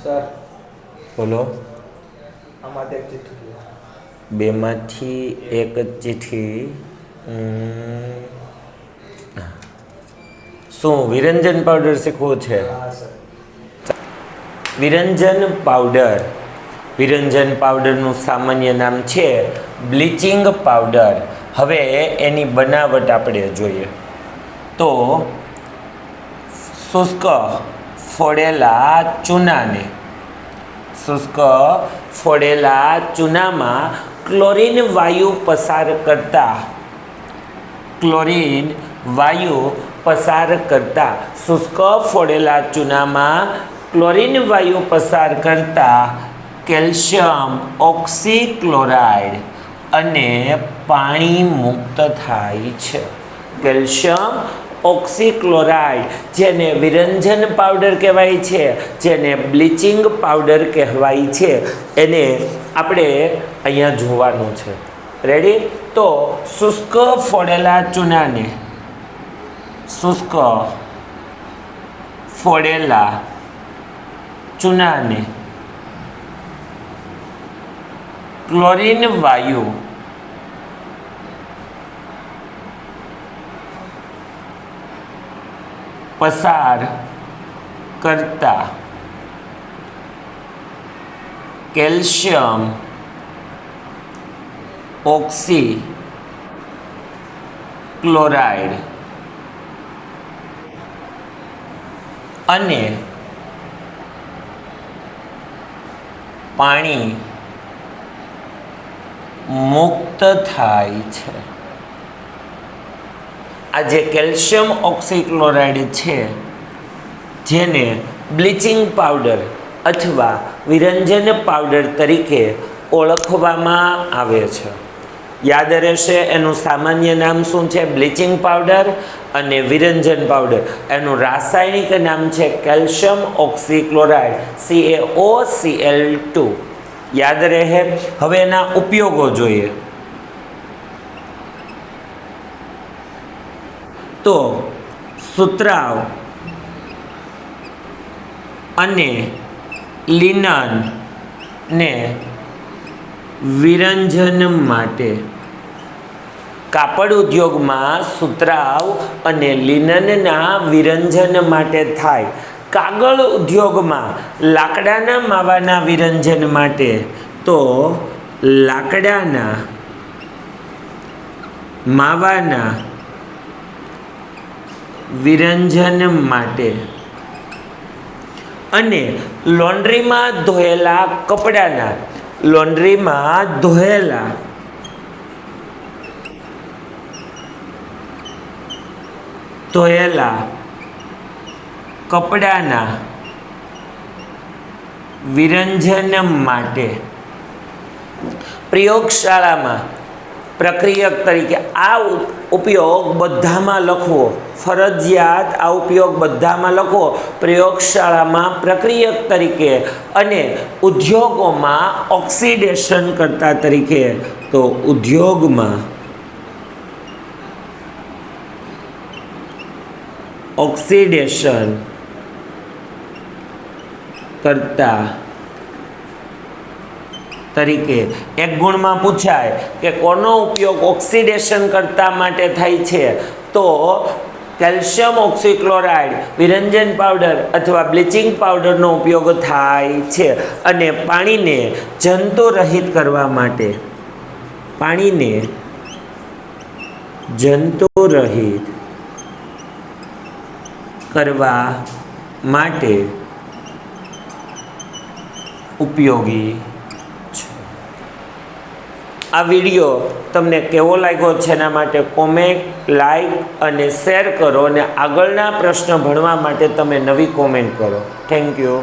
Sir બોલો. આમાંથી એક ચિઠ્ઠી લો. બેમાંથી એક જ ચિઠ્ઠી. શું વિરંજન પાવડર શીખવું છે? હા સર. વિરંજન પાવડર. વિરંજન પાવડરનું સામાન્ય નામ છે બ્લીચિંગ પાવડર. હવે એની બનાવટ આપણે જોઈએ તો શુષ્ક ફોડેલા ચૂનામાં ક્લોરીન વાયુ પસાર કરતા શુષ્ક ફોડેલા ચૂનામાં ક્લોરીન વાયુ પસાર કરતા કેલ્શિયમ ઓક્સીક્લોરાઇડ અને પાણી મુક્ત થાય છે. કેલ્શિયમ ઓક્સીક્લોરાઇડ જેને વિરંજન પાવડર કહેવાય છે, જેને બ્લીચિંગ પાવડર કહેવાય છે, એને આપણે અહીંયા જોવાનું છે. રેડી? તો શુષ્ક ફોડેલા ચૂનાને ક્લોરીન વાયુ પસાર કરતા કેલ્શિયમ ઓક્સીક્લોરાઇડ અને પાણી મુક્ત થાય છે. આ જે કેલ્શિયમ ઓક્સીક્લોરાઇડ છે, જેને બ્લીચિંગ પાવડર અથવા વિરંજન પાવડર તરીકે ઓળખવામાં આવે છે. યાદ રહેશે, એનું સામાન્ય નામ શું છે? Bleaching powder. અને વિરંજન પાવડર એનું રાસાયણિક નામ છે કેલ્શિયમ ઓક્સીક્લોરાઇડ CaOCl2. યાદ રહે. હવે એના ઉપયોગો જોઈએ તો સુતરાઉ અને લિનન ને વિરંજન માટે. કાપડ ઉદ્યોગમાં સુતરાઉ અને લિનનના વિરંજન માટે થાય. કાગળ ઉદ્યોગમાં લાકડાના માવાના વિરંજન માટે તો લાકડાના માવાના વિરંજન માટે. અને લોન્ડ્રીમાં ધોયેલા કપડાના વિરંજન માટે. પ્રયોગશાળામાં પ્રક્રિયક તરીકે આ ઉપયોગ બધામાં લખવો ફરજિયાત. આ ઉપયોગ બધામાં લખવો પ્રયોગશાળામાં પ્રક્રિયક તરીકે અને ઉદ્યોગોમાં ઓક્સિડેશન કરતા તરીકે. તો ઉદ્યોગમાં ઓક્સિડેશન કરતા તરીકે. એક ગુણમાં પૂછાય કે કોનો ઉપયોગ ઓક્સિડેશન કરતા માટે થાય છે, તો કેલ્શિયમ ઓક્સીક્લોરાઇડ વિરંજન પાવડર અથવા બ્લીચિંગ પાવડરનો ઉપયોગ થાય છે. અને પાણીને જંતુરહિત કરવા માટે ઉપયોગી છે. આ વિડીયો તમને કેવો લાગ્યો છે એના માટે કોમેન્ટ, લાઈક અને શેર કરો. અને આગળના પ્રશ્ન ભણવા માટે તમે નવી કોમેન્ટ કરો. Thank you.